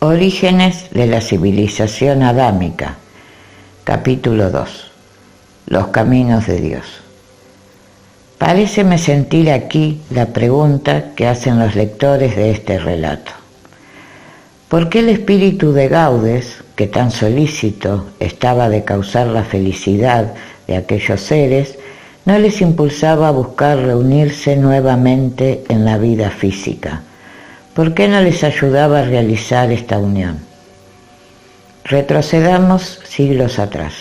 Orígenes de la civilización adámica. Capítulo 2. Los caminos de Dios. Paréceme sentir aquí la pregunta que hacen los lectores de este relato. ¿Por qué el espíritu de Gaudes, que tan solícito estaba de causar la felicidad de aquellos seres, no les impulsaba a buscar reunirse nuevamente en la vida física? ¿Por qué no les ayudaba a realizar esta unión? Retrocedamos siglos atrás.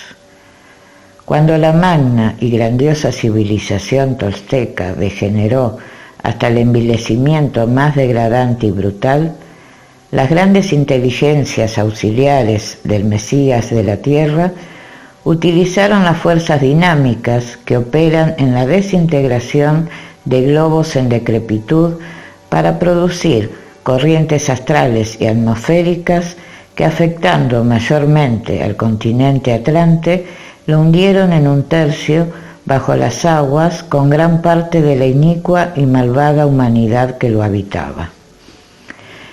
Cuando la magna y grandiosa civilización tolteca degeneró hasta el envilecimiento más degradante y brutal, las grandes inteligencias auxiliares del Mesías de la Tierra utilizaron las fuerzas dinámicas que operan en la desintegración de globos en decrepitud para producir corrientes astrales y atmosféricas que, afectando mayormente al continente Atlante, lo hundieron en un tercio bajo las aguas con gran parte de la inicua y malvada humanidad que lo habitaba.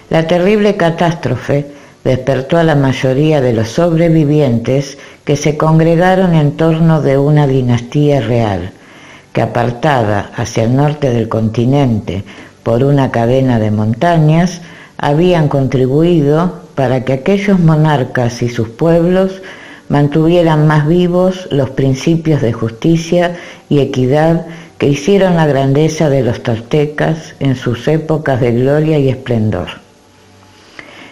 La terrible catástrofe despertó a la mayoría de los sobrevivientes que se congregaron en torno de una dinastía real, que, apartada hacia el norte del continente por una cadena de montañas, habían contribuido para que aquellos monarcas y sus pueblos mantuvieran más vivos los principios de justicia y equidad que hicieron la grandeza de los toltecas en sus épocas de gloria y esplendor.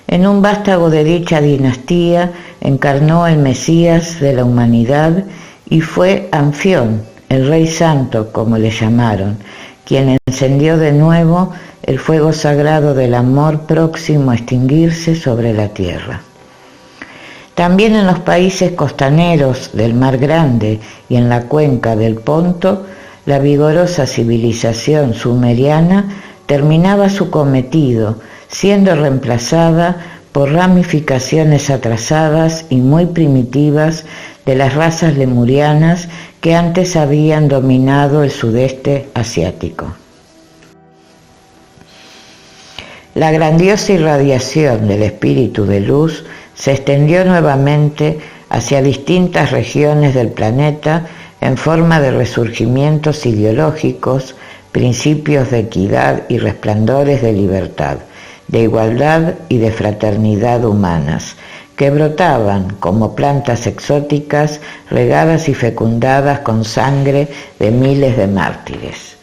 En un vástago de dicha dinastía encarnó el Mesías de la humanidad y fue Anfión, el Rey Santo, como le llamaron, quien encendió de nuevo el fuego sagrado del amor próximo a extinguirse sobre la tierra. También en los países costaneros del Mar Grande y en la cuenca del Ponto, la vigorosa civilización sumeriana terminaba su cometido, siendo reemplazada por ramificaciones atrasadas y muy primitivas de las razas lemurianas que antes habían dominado el sudeste asiático. La grandiosa irradiación del espíritu de luz se extendió nuevamente hacia distintas regiones del planeta en forma de resurgimientos ideológicos, principios de equidad y resplandores de libertad, de igualdad y de fraternidad humanas, que brotaban como plantas exóticas regadas y fecundadas con sangre de miles de mártires.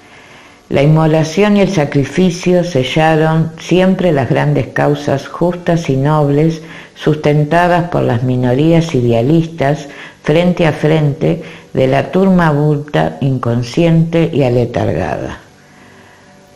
La inmolación y el sacrificio sellaron siempre las grandes causas justas y nobles sustentadas por las minorías idealistas frente a frente de la turba adulta inconsciente y aletargada.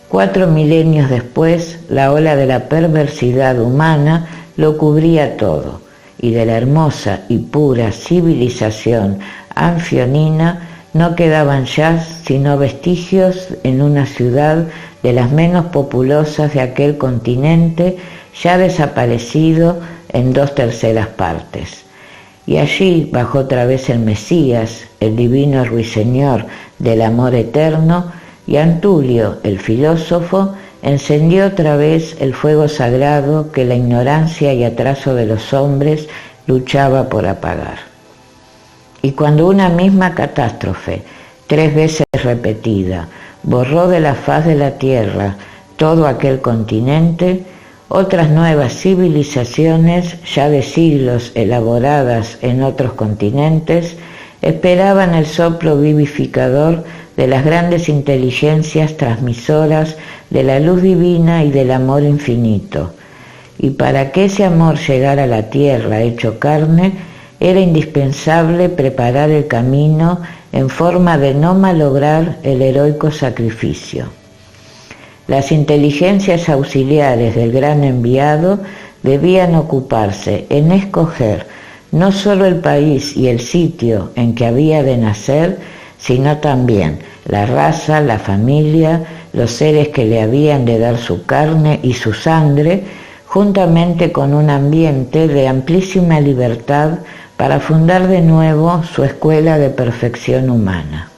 4 milenios después, la ola de la perversidad humana lo cubría todo, y de la hermosa y pura civilización anfionina no quedaban ya sino vestigios en una ciudad de las menos populosas de aquel continente, ya desaparecido en 2/3 partes. Y allí bajó otra vez el Mesías, el divino ruiseñor del amor eterno, y Antulio, el filósofo, encendió otra vez el fuego sagrado que la ignorancia y atraso de los hombres luchaba por apagar. Y cuando una misma catástrofe, 3 veces repetida, borró de la faz de la tierra todo aquel continente, otras nuevas civilizaciones, ya de siglos elaboradas en otros continentes, esperaban el soplo vivificador de las grandes inteligencias transmisoras de la luz divina y del amor infinito. Y para que ese amor llegara a la tierra hecho carne, era indispensable preparar el camino en forma de no malograr el heroico sacrificio. Las inteligencias auxiliares del gran enviado debían ocuparse en escoger no solo el país y el sitio en que había de nacer, sino también la raza, la familia, los seres que le habían de dar su carne y su sangre, juntamente con un ambiente de amplísima libertad para fundar de nuevo su escuela de perfección humana.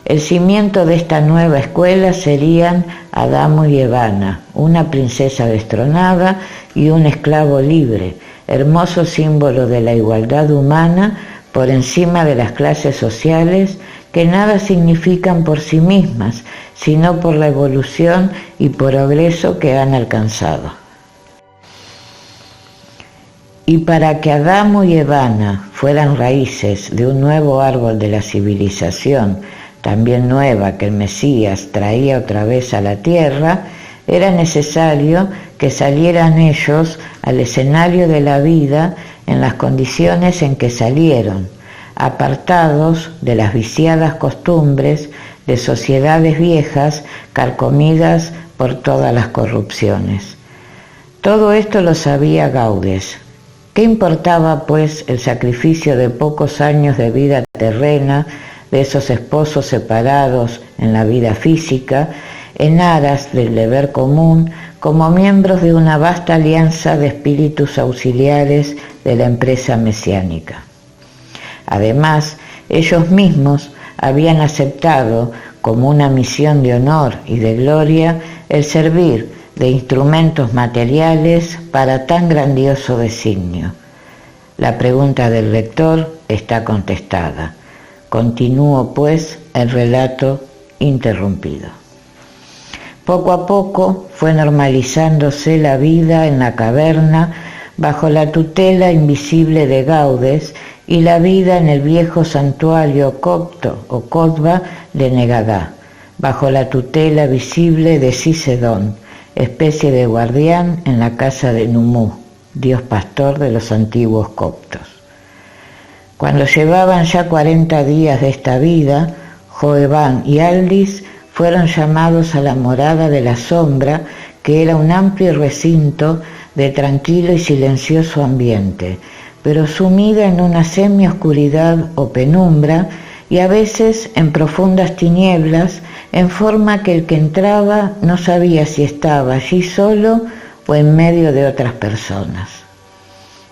El cimiento de esta nueva escuela serían Adamo y Evana, una princesa destronada y un esclavo libre, hermoso símbolo de la igualdad humana por encima de las clases sociales que nada significan por sí mismas, sino por la evolución y progreso que han alcanzado. Y para que Adamo y Evana fueran raíces de un nuevo árbol de la civilización, también nueva que el Mesías traía otra vez a la tierra, era necesario que salieran ellos al escenario de la vida en las condiciones en que salieron, apartados de las viciadas costumbres de sociedades viejas carcomidas por todas las corrupciones. Todo esto lo sabía Gaudes. ¿Qué importaba, pues, el sacrificio de pocos años de vida terrena de esos esposos separados en la vida física, en aras del deber común, como miembros de una vasta alianza de espíritus auxiliares de la empresa mesiánica? Además, ellos mismos habían aceptado como una misión de honor y de gloria el servir de instrumentos materiales para tan grandioso designio. La pregunta del lector está contestada. Continúo, pues, el relato interrumpido. Poco a poco fue normalizándose la vida en la caverna bajo la tutela invisible de Gaudes y la vida en el viejo santuario copto o Cotba de Negadá, bajo la tutela visible de Cicedón, especie de guardián en la casa de Numú, dios pastor de los antiguos coptos. Cuando llevaban ya 40 días de esta vida, Joebán y Aldis fueron llamados a la morada de la sombra, que era un amplio recinto de tranquilo y silencioso ambiente, pero sumida en una semioscuridad o penumbra y a veces en profundas tinieblas, en forma que el que entraba no sabía si estaba allí solo o en medio de otras personas.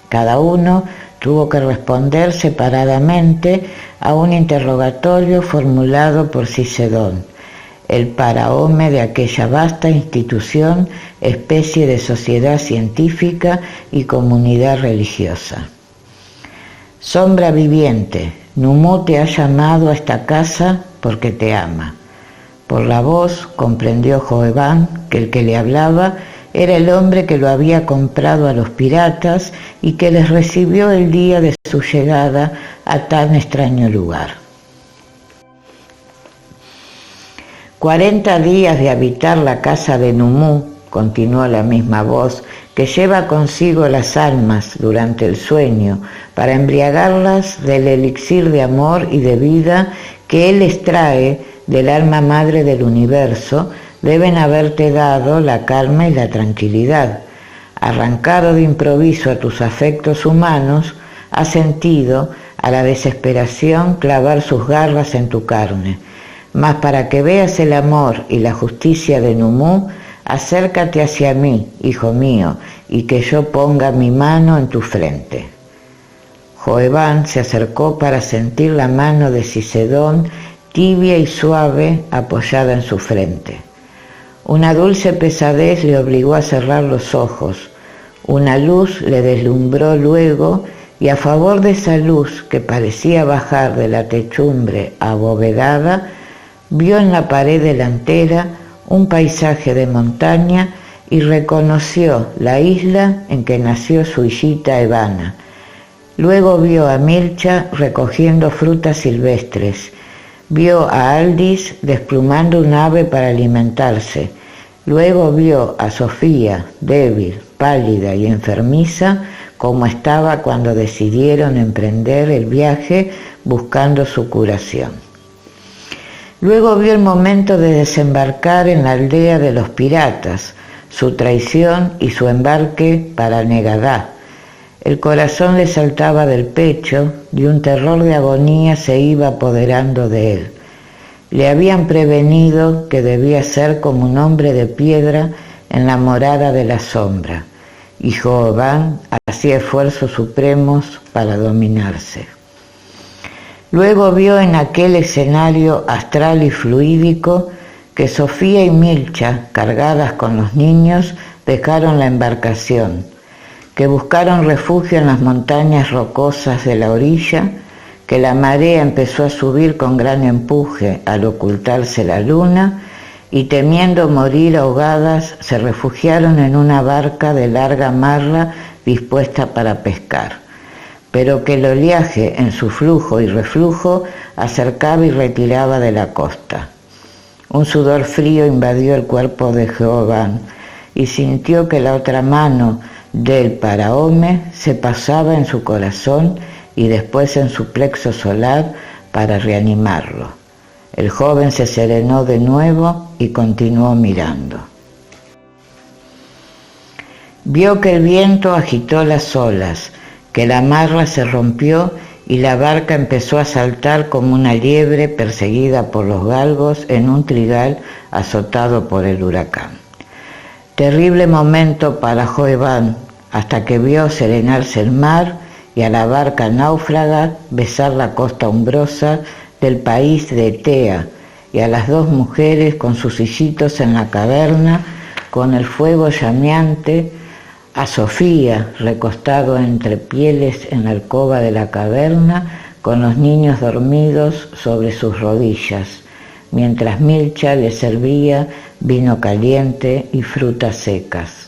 Cada uno tuvo que responder separadamente a un interrogatorio formulado por Cicedón, el paraome de aquella vasta institución, especie de sociedad científica y comunidad religiosa. Sombra viviente, Numú te ha llamado a esta casa porque te ama. Por la voz comprendió Joebán que el que le hablaba era el hombre que lo había comprado a los piratas y que les recibió el día de su llegada a tan extraño lugar. 40 días de habitar la casa de Numú, continuó la misma voz, que lleva consigo las almas durante el sueño para embriagarlas del elixir de amor y de vida que él extrae del alma madre del universo, deben haberte dado la calma y la tranquilidad. Arrancado de improviso a tus afectos humanos, has sentido a la desesperación clavar sus garras en tu carne. Mas para que veas el amor y la justicia de Numú, acércate hacia mí, hijo mío, y que yo ponga mi mano en tu frente. Joebán se acercó para sentir la mano de Cicedón, tibia y suave, apoyada en su frente. Una dulce pesadez le obligó a cerrar los ojos. Una luz le deslumbró luego, y a favor de esa luz que parecía bajar de la techumbre abovedada, vio en la pared delantera un paisaje de montaña y reconoció la isla en que nació su hijita Evana. Luego vio a Milcha recogiendo frutas silvestres, vio a Aldis desplumando un ave para alimentarse, luego vio a Sofía, débil, pálida y enfermiza, como estaba cuando decidieron emprender el viaje buscando su curación. Luego vio el momento de desembarcar en la aldea de los piratas, su traición y su embarque para Negadá. El corazón le saltaba del pecho y un terror de agonía se iba apoderando de él. Le habían prevenido que debía ser como un hombre de piedra en la morada de la sombra, y Joebán hacía esfuerzos supremos para dominarse. Luego vio en aquel escenario astral y fluídico que Sofía y Milcha, cargadas con los niños, dejaron la embarcación, que buscaron refugio en las montañas rocosas de la orilla, que la marea empezó a subir con gran empuje al ocultarse la luna, y temiendo morir ahogadas, se refugiaron en una barca de larga marra dispuesta para pescar, pero que el oleaje en su flujo y reflujo acercaba y retiraba de la costa. Un sudor frío invadió el cuerpo de Jehová y sintió que la otra mano del Paraome se pasaba en su corazón y después en su plexo solar para reanimarlo. El joven se serenó de nuevo y continuó mirando. Vio que el viento agitó las olas, que la amarra se rompió y la barca empezó a saltar como una liebre perseguida por los galgos en un trigal azotado por el huracán. Terrible momento para Joebán, hasta que vio serenarse el mar y a la barca náufraga besar la costa umbrosa del país de Etea, y a las dos mujeres con sus hijitos en la caverna, con el fuego llameante, a Sofía recostado entre pieles en la alcoba de la caverna, con los niños dormidos sobre sus rodillas, mientras Milcha le servía vino caliente y frutas secas.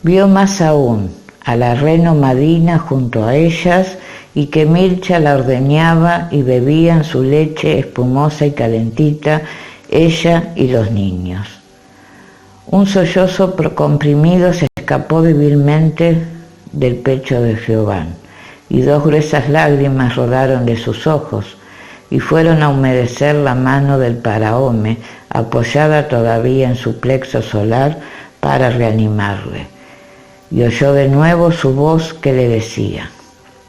Vio más aún a la reno Madina junto a ellas, y que Milcha la ordeñaba y bebían su leche espumosa y calentita, ella y los niños. Un sollozo comprimido se escapó débilmente del pecho de Jehová, y dos gruesas lágrimas rodaron de sus ojos, y fueron a humedecer la mano del Paraome, apoyada todavía en su plexo solar para reanimarle. Y oyó de nuevo su voz que le decía: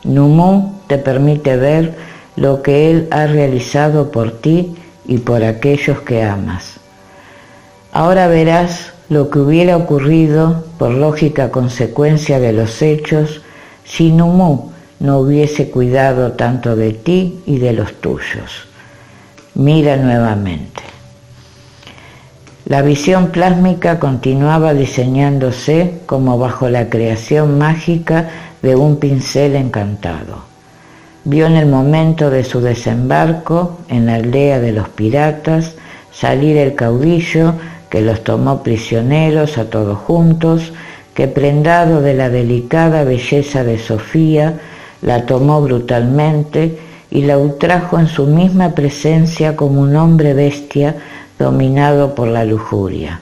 Numú te permite ver lo que él ha realizado por ti y por aquellos que amas. Ahora verás lo que hubiera ocurrido por lógica consecuencia de los hechos si Numú no hubiese cuidado tanto de ti y de los tuyos. Mira nuevamente. La visión plásmica continuaba diseñándose como bajo la creación mágica de un pincel encantado. Vio en el momento de su desembarco en la aldea de los piratas salir el caudillo que los tomó prisioneros a todos juntos, que prendado de la delicada belleza de Sofía, la tomó brutalmente y la ultrajó en su misma presencia como un hombre bestia dominado por la lujuria,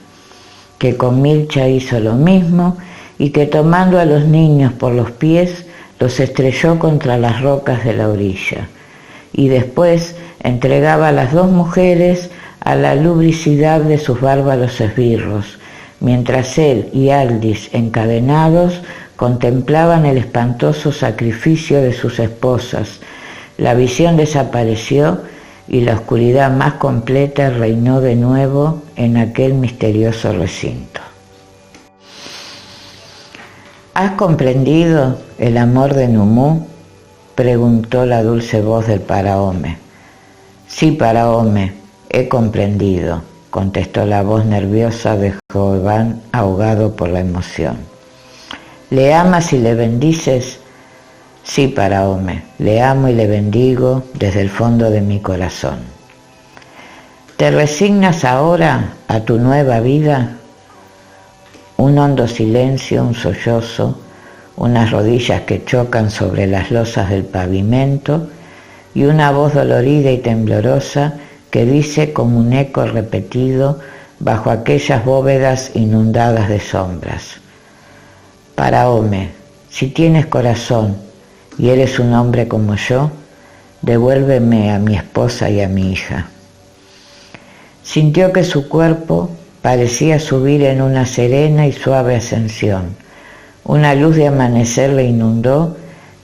que con Milcha hizo lo mismo y que tomando a los niños por los pies los estrelló contra las rocas de la orilla, y después entregaba a las dos mujeres a la lubricidad de sus bárbaros esbirros, mientras él y Aldis, encadenados, contemplaban el espantoso sacrificio de sus esposas. La visión desapareció y la oscuridad más completa reinó de nuevo en aquel misterioso recinto. ¿Has comprendido el amor de Numú?, preguntó la dulce voz del Paraome. Sí, Paraome, he comprendido, contestó la voz nerviosa de Jehová, ahogado por la emoción. ¿Le amas y le bendices? Sí, Paraome, le amo y le bendigo desde el fondo de mi corazón. ¿Te resignas ahora a tu nueva vida? Un hondo silencio, un sollozo, unas rodillas que chocan sobre las losas del pavimento y una voz dolorida y temblorosa que dice como un eco repetido bajo aquellas bóvedas inundadas de sombras: Paraome, si tienes corazón y eres un hombre como yo, devuélveme a mi esposa y a mi hija. Sintió que su cuerpo parecía subir en una serena y suave ascensión. Una luz de amanecer le inundó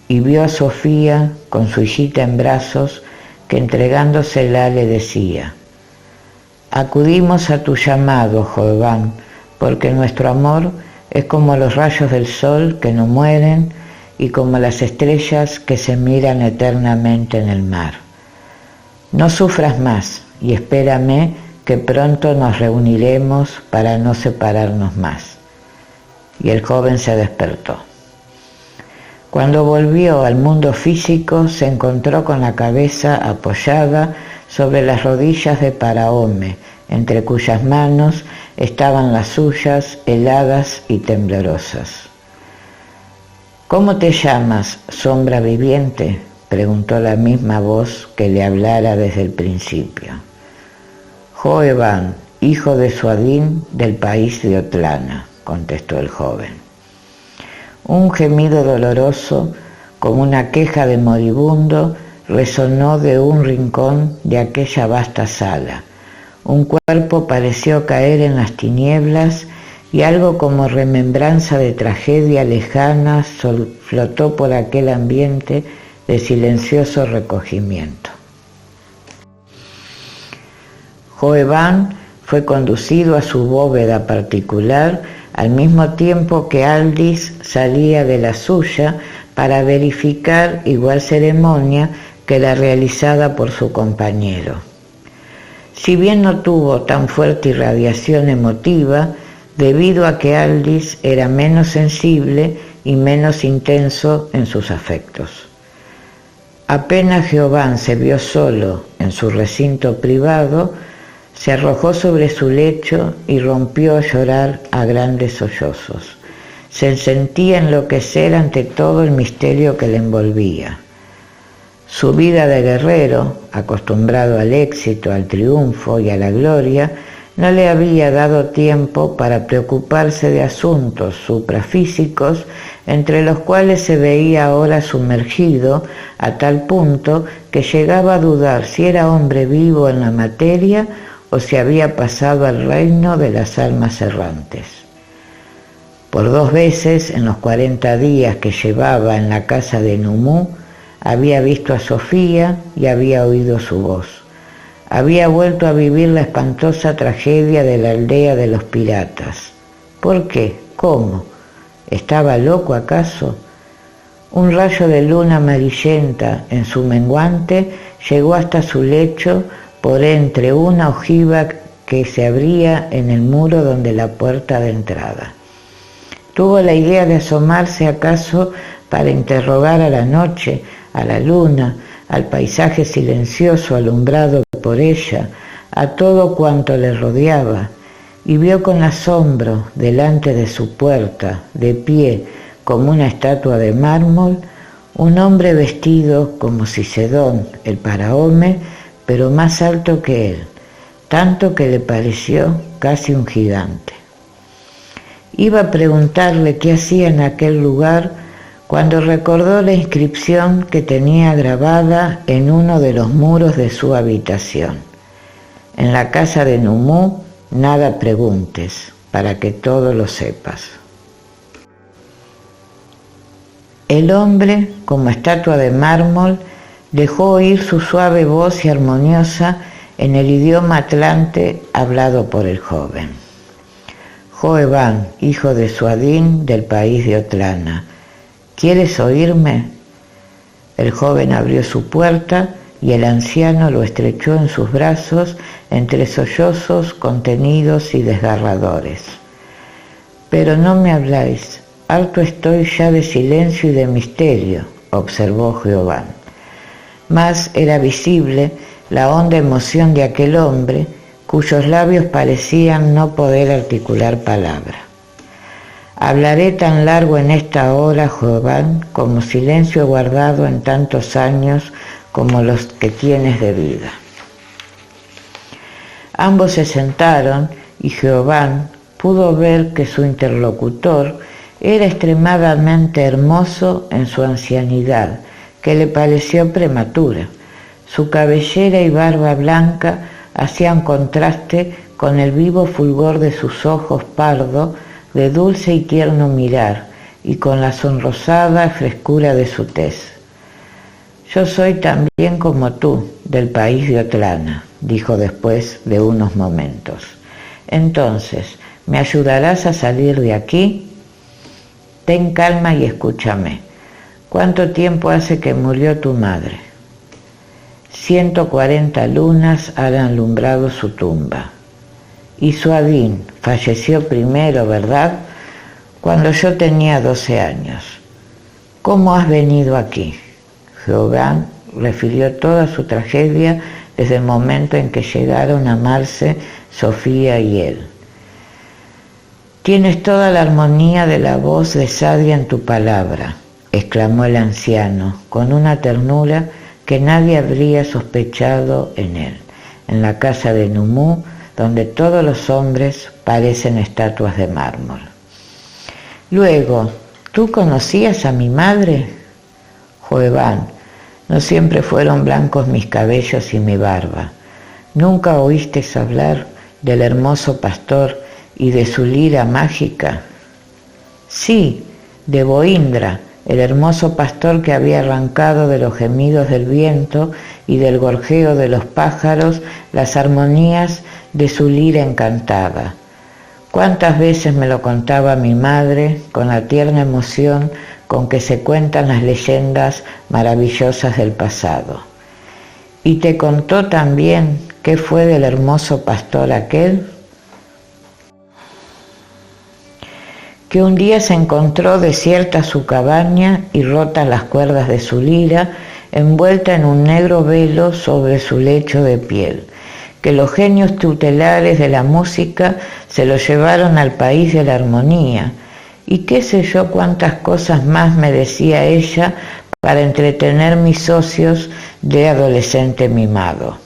y vio a Sofía con su hijita en brazos, que entregándosela le decía: acudimos a tu llamado, Jehová, porque nuestro amor es como los rayos del sol que no mueren y como las estrellas que se miran eternamente en el mar. No sufras más y espérame que pronto nos reuniremos para no separarnos más. Y el joven se despertó. Cuando volvió al mundo físico, se encontró con la cabeza apoyada sobre las rodillas de Paraome, entre cuyas manos estaban las suyas, heladas y temblorosas. ¿Cómo te llamas, sombra viviente?, preguntó la misma voz que le hablara desde el principio. Joeban, hijo de Suadín del país de Otlana, contestó el joven. Un gemido doloroso, como una queja de moribundo, resonó de un rincón de aquella vasta sala. Un cuerpo pareció caer en las tinieblas y algo como remembranza de tragedia lejana flotó por aquel ambiente de silencioso recogimiento. Joeban fue conducido a su bóveda particular al mismo tiempo que Aldis salía de la suya para verificar igual ceremonia que la realizada por su compañero. Si bien no tuvo tan fuerte irradiación emotiva, debido a que Aldis era menos sensible y menos intenso en sus afectos. Apenas Joeban se vio solo en su recinto privado, se arrojó sobre su lecho y rompió a llorar a grandes sollozos. Se sentía enloquecer ante todo el misterio que le envolvía. Su vida de guerrero, acostumbrado al éxito, al triunfo y a la gloria, no le había dado tiempo para preocuparse de asuntos suprafísicos, entre los cuales se veía ahora sumergido a tal punto que llegaba a dudar si era hombre vivo en la materia o si había pasado al reino de las almas errantes. Por 2 veces en los 40 días que llevaba en la casa de Numú, había visto a Sofía y había oído su voz. Había vuelto a vivir la espantosa tragedia de la aldea de los piratas. ¿Por qué? ¿Cómo? ¿Estaba loco acaso? Un rayo de luna amarillenta en su menguante llegó hasta su lecho por entre una ojiva que se abría en el muro donde la puerta de entrada. Tuvo la idea de asomarse acaso para interrogar a la noche, a la luna, al paisaje silencioso alumbrado por ella, a todo cuanto le rodeaba, y vio con asombro delante de su puerta, de pie como una estatua de mármol, un hombre vestido como Cicedón, el Paraome, pero más alto que él, tanto que le pareció casi un gigante. Iba a preguntarle qué hacía en aquel lugar cuando recordó la inscripción que tenía grabada en uno de los muros de su habitación. En la casa de Numú, nada preguntes, para que todo lo sepas. El hombre, como estatua de mármol, dejó oír su suave voz y armoniosa en el idioma atlante hablado por el joven. Joeban, hijo de Suadín del país de Otlana, ¿quieres oírme? El joven abrió su puerta y el anciano lo estrechó en sus brazos entre sollozos contenidos y desgarradores. Pero no me habláis, harto estoy ya de silencio y de misterio, observó Joeban. Mas era visible la honda emoción de aquel hombre, cuyos labios parecían no poder articular palabra. Hablaré tan largo en esta hora, Joeban, como silencio guardado en tantos años como los que tienes de vida. Ambos se sentaron y Joeban pudo ver que su interlocutor era extremadamente hermoso en su ancianidad, que le pareció prematura. Su cabellera y barba blanca hacían contraste con el vivo fulgor de sus ojos pardo, de dulce y tierno mirar, y con la sonrosada frescura de su tez. Yo soy también como tú, del país de Otlana, dijo después de unos momentos. Entonces, ¿me ayudarás a salir de aquí? Ten calma y escúchame. ¿Cuánto tiempo hace que murió tu madre? 140 lunas han alumbrado su tumba. Y Suadín falleció primero, ¿verdad? Cuando yo tenía 12 años. ¿Cómo has venido aquí? Jehová refirió toda su tragedia desde el momento en que llegaron a amarse Sofía y él. Tienes toda la armonía de la voz de Sadia en tu palabra, exclamó el anciano, con una ternura que nadie habría sospechado en él, en la casa de Numú, donde todos los hombres parecen estatuas de mármol. Luego, ¿tú conocías a mi madre? Joeván, no siempre fueron blancos mis cabellos y mi barba. ¿Nunca oíste hablar del hermoso pastor y de su lira mágica? Sí, de Boindra, el hermoso pastor que había arrancado de los gemidos del viento y del gorjeo de los pájaros las armonías de su lira encantada. Cuántas veces me lo contaba mi madre con la tierna emoción con que se cuentan las leyendas maravillosas del pasado. ¿Y te contó también qué fue del hermoso pastor aquel? Que un día se encontró desierta su cabaña y rotas las cuerdas de su lira, envuelta en un negro velo sobre su lecho de piel, que los genios tutelares de la música se lo llevaron al país de la armonía, y qué sé yo cuántas cosas más me decía ella para entretener mis ocios de adolescente mimado.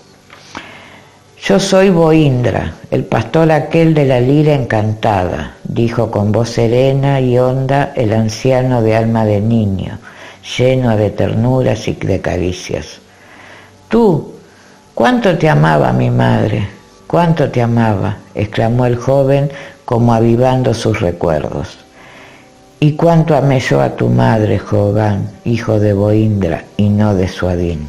Yo soy Boindra, el pastor aquel de la lira encantada, dijo con voz serena y honda el anciano de alma de niño, lleno de ternuras y de caricias. Tú, ¿cuánto te amaba mi madre? ¿Cuánto te amaba? Exclamó el joven como avivando sus recuerdos. ¿Y cuánto amé yo a tu madre, Jovan, hijo de Boindra y no de Suadín?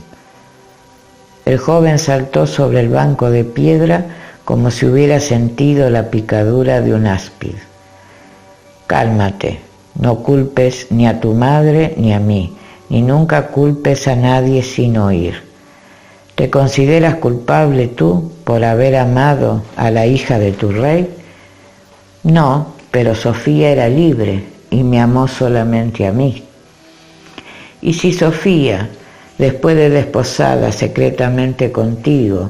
El joven saltó sobre el banco de piedra como si hubiera sentido la picadura de un áspid. Cálmate, no culpes ni a tu madre ni a mí, ni nunca culpes a nadie sin oír. ¿Te consideras culpable tú por haber amado a la hija de tu rey? No, pero Sofía era libre y me amó solamente a mí. Y si Sofía, después de desposada secretamente contigo,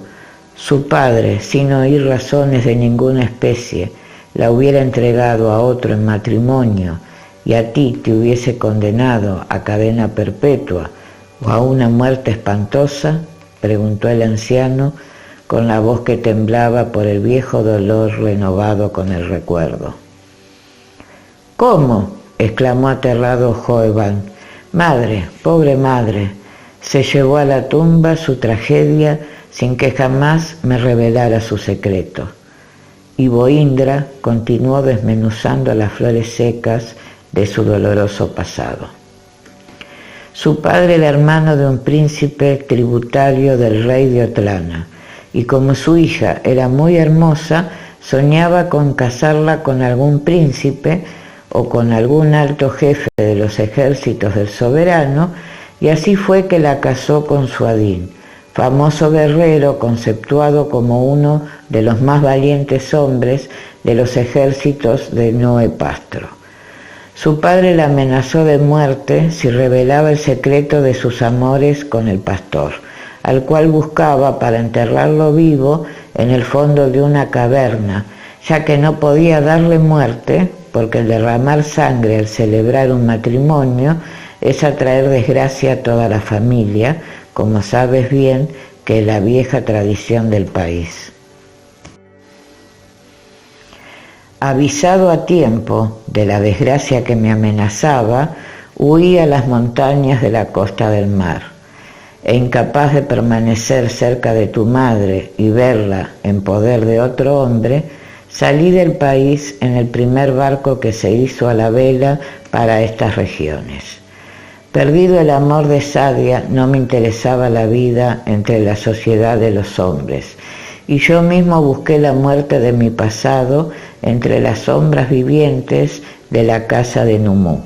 su padre, sin oír razones de ninguna especie, la hubiera entregado a otro en matrimonio y a ti te hubiese condenado a cadena perpetua o a una muerte espantosa, preguntó el anciano con la voz que temblaba por el viejo dolor renovado con el recuerdo. ¿Cómo?, exclamó aterrado Joeván. Madre, pobre madre, se llevó a la tumba su tragedia sin que jamás me revelara su secreto. Y Boindra continuó desmenuzando las flores secas de su doloroso pasado. Su padre era hermano de un príncipe tributario del rey de Otlana, y como su hija era muy hermosa, soñaba con casarla con algún príncipe o con algún alto jefe de los ejércitos del soberano, y así fue que la casó con Suadín, famoso guerrero conceptuado como uno de los más valientes hombres de los ejércitos de Noepastro. Su padre la amenazó de muerte si revelaba el secreto de sus amores con el pastor, al cual buscaba para enterrarlo vivo en el fondo de una caverna, ya que no podía darle muerte, porque el derramar sangre al celebrar un matrimonio es atraer desgracia a toda la familia, como sabes bien que es la vieja tradición del país. Avisado a tiempo de la desgracia que me amenazaba, huí a las montañas de la costa del mar, e incapaz de permanecer cerca de tu madre y verla en poder de otro hombre, salí del país en el primer barco que se hizo a la vela para estas regiones. Perdido el amor de Sadia, no me interesaba la vida entre la sociedad de los hombres, y yo mismo busqué la muerte de mi pasado entre las sombras vivientes de la casa de Numú,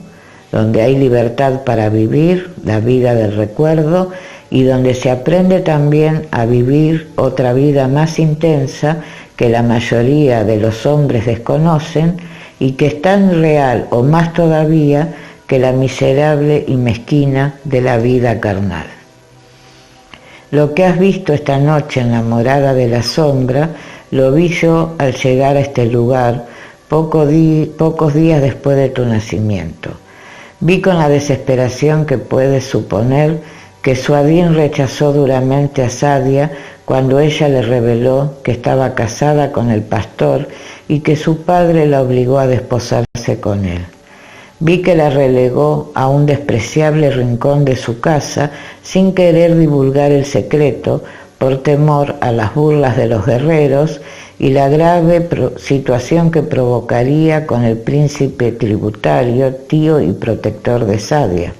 donde hay libertad para vivir la vida del recuerdo y donde se aprende también a vivir otra vida más intensa que la mayoría de los hombres desconocen y que es tan real o más todavía que la miserable y mezquina de la vida carnal. Lo que has visto esta noche en la morada de la sombra, lo vi yo al llegar a este lugar pocos días después de tu nacimiento. Vi con la desesperación que puedes suponer que Suadín rechazó duramente a Sadia cuando ella le reveló que estaba casada con el pastor y que su padre la obligó a desposarse con él. Vi que la relegó a un despreciable rincón de su casa sin querer divulgar el secreto por temor a las burlas de los guerreros y la grave situación que provocaría con el príncipe tributario, tío y protector de Sadia.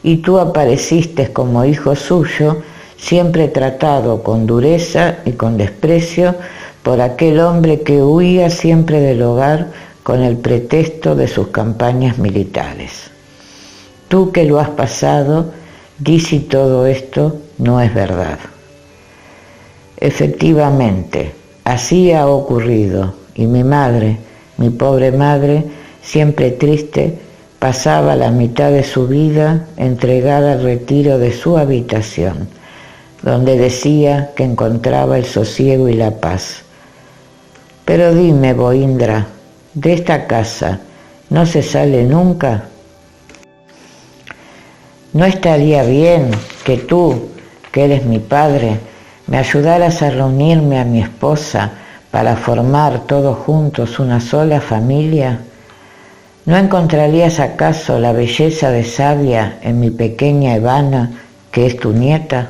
Y tú apareciste como hijo suyo, siempre tratado con dureza y con desprecio por aquel hombre que huía siempre del hogar con el pretexto de sus campañas militares. Tú que lo has pasado, di si todo esto no es verdad. Efectivamente, así ha ocurrido, y mi madre, mi pobre madre, siempre triste, pasaba la mitad de su vida entregada al retiro de su habitación, donde decía que encontraba el sosiego y la paz. Pero dime, Boindra, ¿de esta casa no se sale nunca? ¿No estaría bien que tú, que eres mi padre, me ayudaras a reunirme a mi esposa para formar todos juntos una sola familia? ¿No encontrarías acaso la belleza de Sadia en mi pequeña Ivana, que es tu nieta?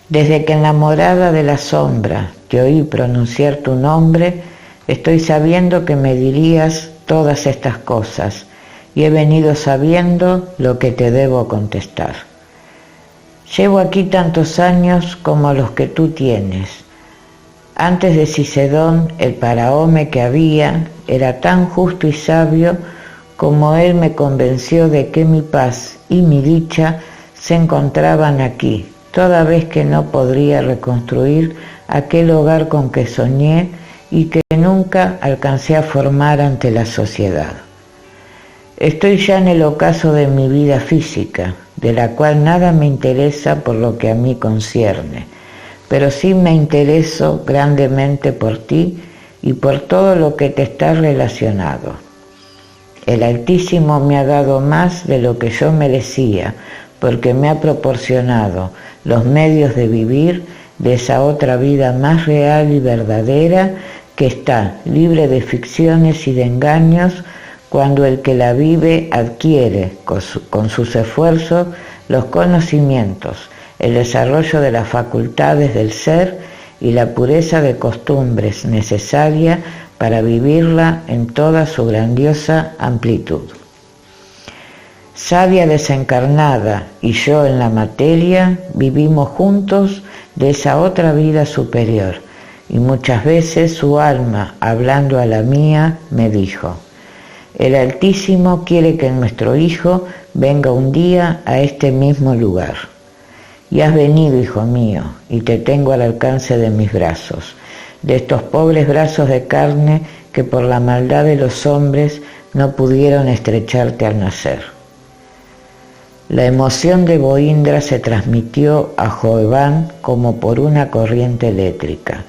Desde que en la morada de la sombra te oí pronunciar tu nombre, estoy sabiendo que me dirías todas estas cosas y he venido sabiendo lo que te debo contestar. Llevo aquí tantos años como los que tú tienes. Antes de Cicedón, el paraome que había era tan justo y sabio como él me convenció de que mi paz y mi dicha se encontraban aquí, toda vez que no podría reconstruir aquel hogar con que soñé y que nunca alcancé a formar ante la sociedad. Estoy ya en el ocaso de mi vida física, de la cual nada me interesa por lo que a mí concierne, pero sí me intereso grandemente por ti y por todo lo que te está relacionado. El Altísimo me ha dado más de lo que yo merecía, porque me ha proporcionado los medios de vivir de esa otra vida más real y verdadera que está libre de ficciones y de engaños cuando el que la vive adquiere con sus esfuerzos los conocimientos, el desarrollo de las facultades del ser y la pureza de costumbres necesaria para vivirla en toda su grandiosa amplitud. Sadia desencarnada y yo en la materia vivimos juntos de esa otra vida superior, y muchas veces su alma, hablando a la mía, me dijo: el Altísimo quiere que nuestro hijo venga un día a este mismo lugar. Y has venido, hijo mío, y te tengo al alcance de mis brazos, de estos pobres brazos de carne que por la maldad de los hombres no pudieron estrecharte al nacer. La emoción de Boindra se transmitió a Joeván como por una corriente eléctrica,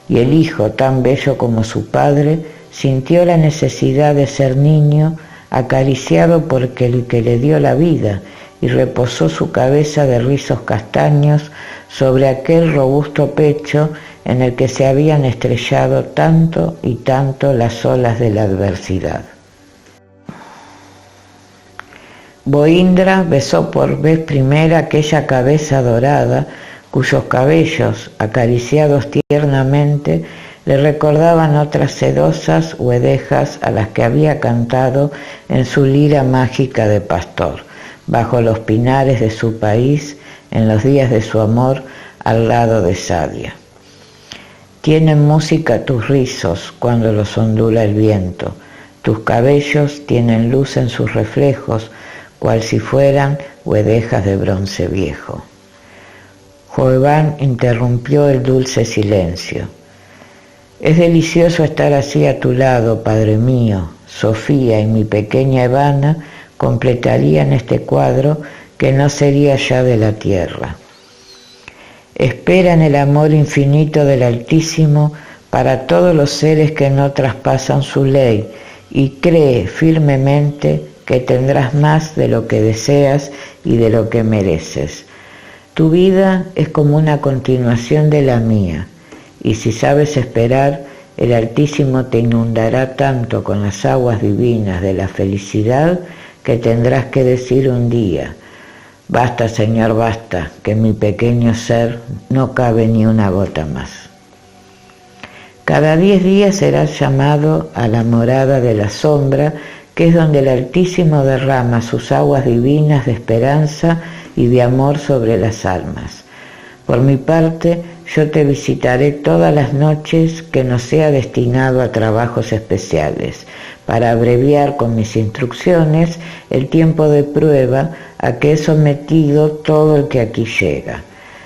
y el hijo, tan bello como su padre, sintió la necesidad de ser niño, acariciado por el que le dio la vida, y reposó su cabeza de rizos castaños sobre aquel robusto pecho en el que se habían estrellado tanto y tanto las olas de la adversidad. Boindra besó por vez primera aquella cabeza dorada, cuyos cabellos, acariciados tiernamente, le recordaban otras sedosas huedejas a las que había cantado en su lira mágica de pastor, bajo los pinares de su país, en los días de su amor al lado de Sadia. Tienen música tus rizos cuando los ondula el viento, tus cabellos tienen luz en sus reflejos cual si fueran guedejas de bronce viejo. Jovan interrumpió el dulce silencio. Es delicioso estar así a tu lado, Padre mío. Sofía y mi pequeña Evana completarían este cuadro que no sería ya de la tierra. Esperan el amor infinito del Altísimo para todos los seres que no traspasan su ley, y cree firmemente que tendrás más de lo que deseas y de lo que mereces. Tu vida es como una continuación de la mía, y si sabes esperar, el Altísimo te inundará tanto con las aguas divinas de la felicidad que tendrás que decir un día: basta, Señor, basta, que en mi pequeño ser no cabe ni una gota más. Cada 10 días serás llamado a la morada de la sombra, que es donde el Altísimo derrama sus aguas divinas de esperanza y de amor sobre las almas. Por mi parte, yo te visitaré todas las noches que no sea destinado a trabajos especiales, para abreviar con mis instrucciones el tiempo de prueba a que he sometido todo el que aquí llega.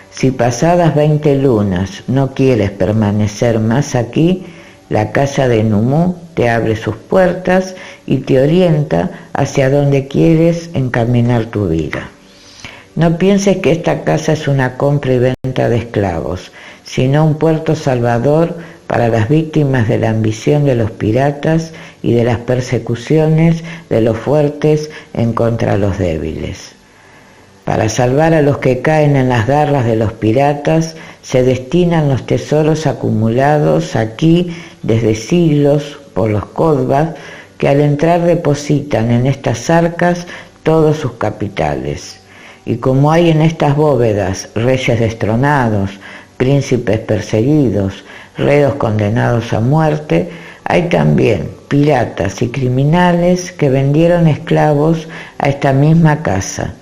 Si pasadas 20 lunas no quieres permanecer más aquí, la casa de Numú te abre sus puertas y te orienta hacia donde quieres encaminar tu vida. No pienses que esta casa es una compra y venta de esclavos, sino un puerto salvador para las víctimas de la ambición de los piratas y de las persecuciones de los fuertes en contra de los débiles. Para salvar a los que caen en las garras de los piratas, se destinan los tesoros acumulados aquí desde siglos por los Kodbas, que al entrar depositan en estas arcas todos sus capitales. Y como hay en estas bóvedas reyes destronados, príncipes perseguidos, reos condenados a muerte, hay también piratas y criminales que vendieron esclavos a esta misma casa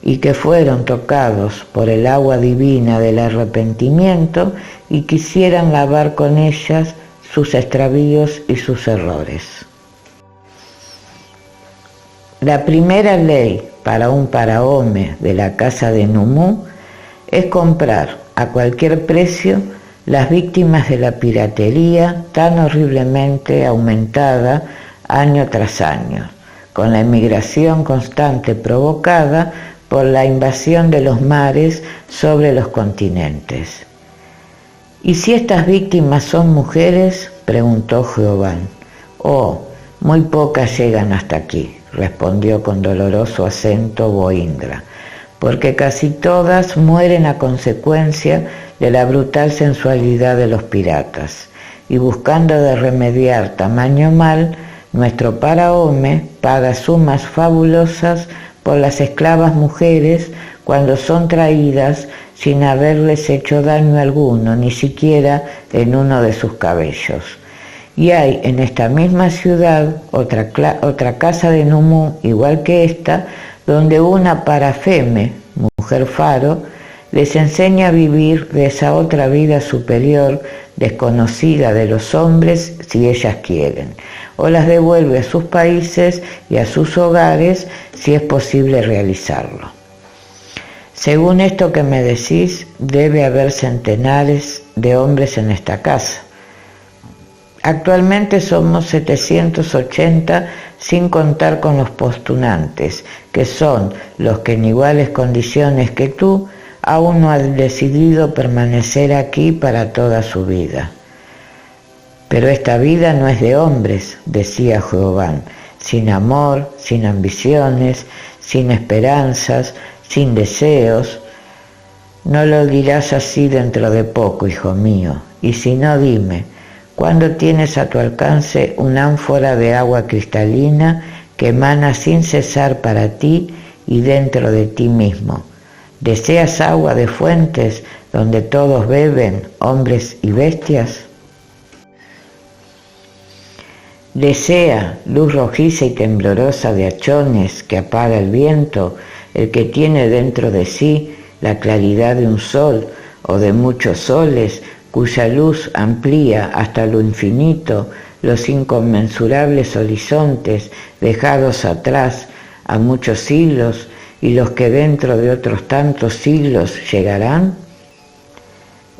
y que fueron tocados por el agua divina del arrepentimiento y quisieran lavar con ellas sus extravíos y sus errores. La primera ley para un paraome de la casa de Numú es comprar a cualquier precio las víctimas de la piratería tan horriblemente aumentada año tras año, con la emigración constante provocada por la invasión de los mares sobre los continentes. ¿Y si estas víctimas son mujeres?, preguntó Jehová. Oh, muy pocas llegan hasta aquí, respondió con doloroso acento Boindra, porque casi todas mueren a consecuencia de la brutal sensualidad de los piratas, y buscando de remediar tamaño mal, nuestro paraome paga sumas fabulosas por las esclavas mujeres cuando son traídas sin haberles hecho daño alguno, ni siquiera en uno de sus cabellos. Y hay en esta misma ciudad otra casa de Numú, igual que esta, donde una parafeme, mujer faro, les enseña a vivir de esa otra vida superior, desconocida de los hombres si ellas quieren, o las devuelve a sus países y a sus hogares si es posible realizarlo. Según esto que me decís, debe haber centenares de hombres en esta casa. Actualmente somos 780, sin contar con los postulantes, que son los que en iguales condiciones que tú aún no han decidido permanecer aquí para toda su vida. Pero esta vida no es de hombres, decía Jehová, sin amor, sin ambiciones, sin esperanzas, sin deseos. No lo dirás así dentro de poco, hijo mío, y si no, dime, ¿cuándo tienes a tu alcance una ánfora de agua cristalina que emana sin cesar para ti y dentro de ti mismo? ¿Deseas agua de fuentes donde todos beben, hombres y bestias? ¿Desea luz rojiza y temblorosa de hachones que apaga el viento, el que tiene dentro de sí la claridad de un sol o de muchos soles, cuya luz amplía hasta lo infinito los inconmensurables horizontes dejados atrás, a muchos siglos, y los que dentro de otros tantos siglos llegarán?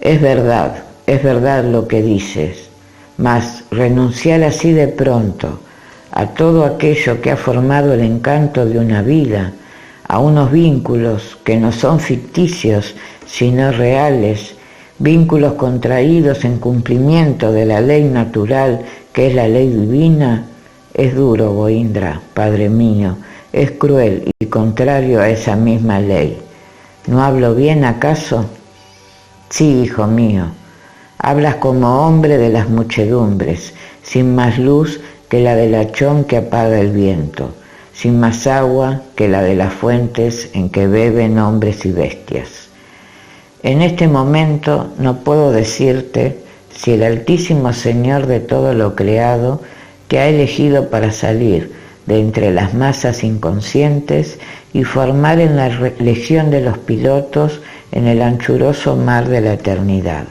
Es verdad lo que dices, mas renunciar así de pronto a todo aquello que ha formado el encanto de una vida, a unos vínculos que no son ficticios, sino reales, vínculos contraídos en cumplimiento de la ley natural que es la ley divina, es duro, Goindra, Padre mío, es cruel y contrario a esa misma ley. ¿No hablo bien acaso? Sí, hijo mío, hablas como hombre de las muchedumbres, sin más luz que la del hachón que apaga el viento, sin más agua que la de las fuentes en que beben hombres y bestias. En este momento no puedo decirte si el Altísimo Señor de todo lo creado te ha elegido para salir de entre las masas inconscientes y formar en la legión de los pilotos en el anchuroso mar de la eternidad.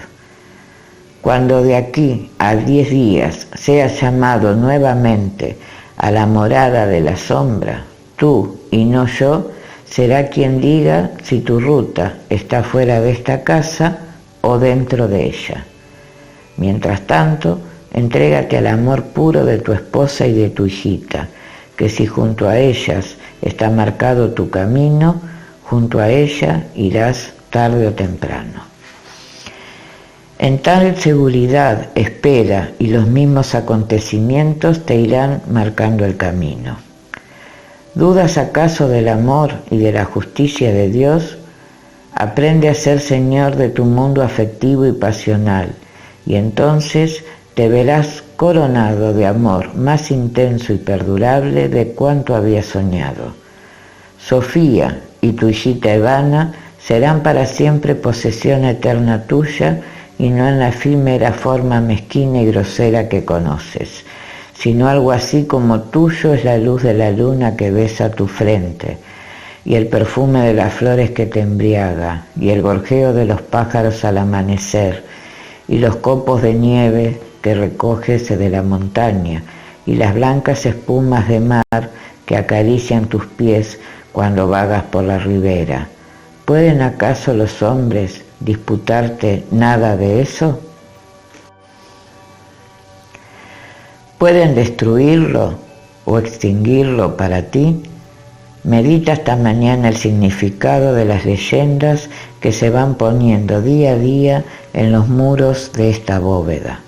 Cuando de aquí a 10 días seas llamado nuevamente a la morada de la sombra, tú y no yo, será quien diga si tu ruta está fuera de esta casa o dentro de ella. Mientras tanto, entrégate al amor puro de tu esposa y de tu hijita, que si junto a ellas está marcado tu camino, junto a ella irás tarde o temprano. En tal seguridad, espera, y los mismos acontecimientos te irán marcando el camino. ¿Dudas acaso del amor y de la justicia de Dios? Aprende a ser señor de tu mundo afectivo y pasional, y entonces te verás coronado de amor más intenso y perdurable de cuanto habías soñado. Sofía y tu hijita Evana serán para siempre posesión eterna tuya, y no en la efímera forma mezquina y grosera que conoces, sino algo así como tuyo es la luz de la luna que besa tu frente, y el perfume de las flores que te embriaga, y el gorjeo de los pájaros al amanecer, y los copos de nieve que recoges de la montaña, y las blancas espumas de mar que acarician tus pies cuando vagas por la ribera. ¿Pueden acaso los hombres disputarte nada de eso? ¿Pueden destruirlo o extinguirlo para ti? Medita esta mañana el significado de las leyendas que se van poniendo día a día en los muros de esta bóveda.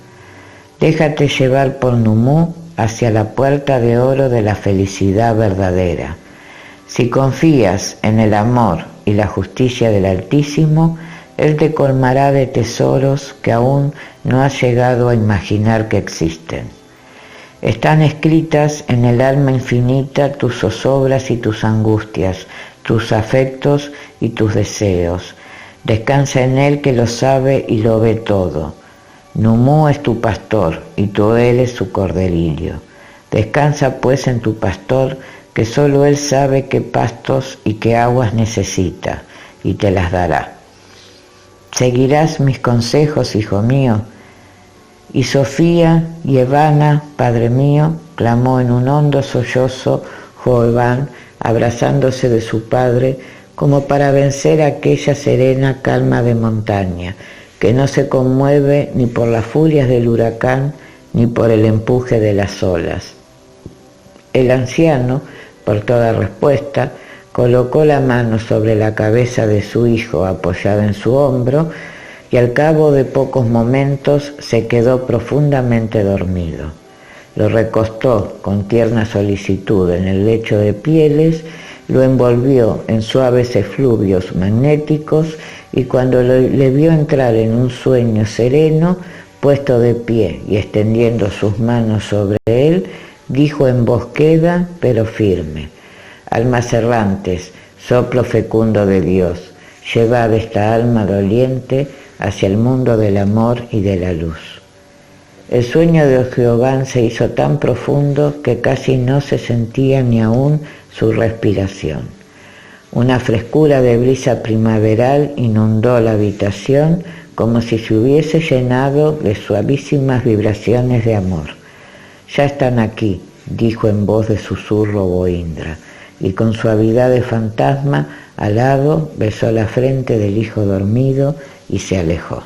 Déjate llevar por Numú hacia la puerta de oro de la felicidad verdadera. Si confías en el amor y la justicia del Altísimo, Él te colmará de tesoros que aún no has llegado a imaginar que existen. Están escritas en el alma infinita tus zozobras y tus angustias, tus afectos y tus deseos. Descansa en Él que lo sabe y lo ve todo. Numú es tu pastor y tú eres su corderillo. Descansa pues en tu pastor, que solo Él sabe qué pastos y qué aguas necesita, y te las dará. ¿Seguirás mis consejos, hijo mío? Y Sofía y Evana, Padre mío, clamó en un hondo sollozo Joeván, abrazándose de su padre, como para vencer aquella serena calma de montaña, que no se conmueve ni por las furias del huracán, ni por el empuje de las olas. El anciano, por toda respuesta, colocó la mano sobre la cabeza de su hijo apoyada en su hombro, y al cabo de pocos momentos se quedó profundamente dormido. Lo recostó con tierna solicitud en el lecho de pieles, lo envolvió en suaves efluvios magnéticos, y cuando le vio entrar en un sueño sereno, puesto de pie y extendiendo sus manos sobre él, dijo en voz queda pero firme: almas errantes, soplo fecundo de Dios, llevad esta alma doliente hacia el mundo del amor y de la luz. El sueño de Jehová se hizo tan profundo que casi no se sentía ni aún su respiración. Una frescura de brisa primaveral inundó la habitación como si se hubiese llenado de suavísimas vibraciones de amor. Ya están aquí, dijo en voz de susurro Goindra, y con suavidad de fantasma, al lado, besó la frente del hijo dormido y se alejó.